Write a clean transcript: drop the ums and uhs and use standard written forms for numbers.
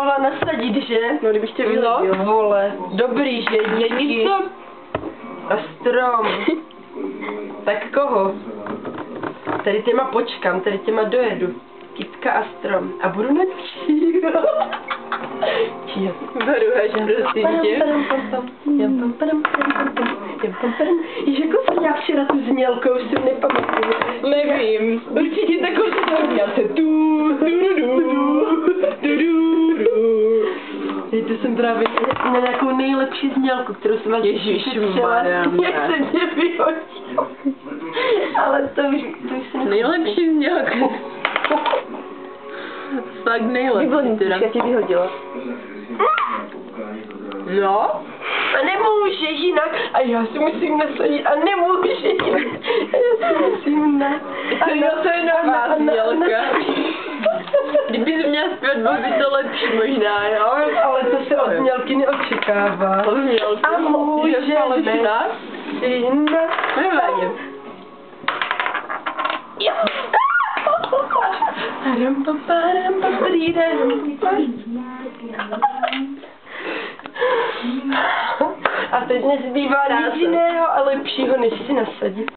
Mohla nasadit, že? No, kdybych tě vyhodil. No, vole. Dobrý, že díky. A strom. Tak koho? Tady těma počkám, tady těma dojedu. Kytka a strom. A budu na čího. Zaruhaš, prosím tě. Jež, jako jsem já včera tu znělkou, už si nepamatuju. Nevím. Určitě takovou se měl se to jsem právě na nějakou nejlepší znělku, kterou jsem vás Ježišmarja. jak se mě vyhodil. Ale to už se Nejlepší znělka. Fakt nejlepší. Výborný, teda. tě vyhodila. No? A nemůžeš jinak. A já si musím nasadit. A nemůžeš jinak. Já si musím na... To je nová znělka. Kdybys měl zpět, bylo by to lepší možná, jo? Ale to se od znělky neočekává. Od znělky? A můžeme si na? Nevadí. Jo. A teď nezbývá nic jiného a lepšího, než si nasadit.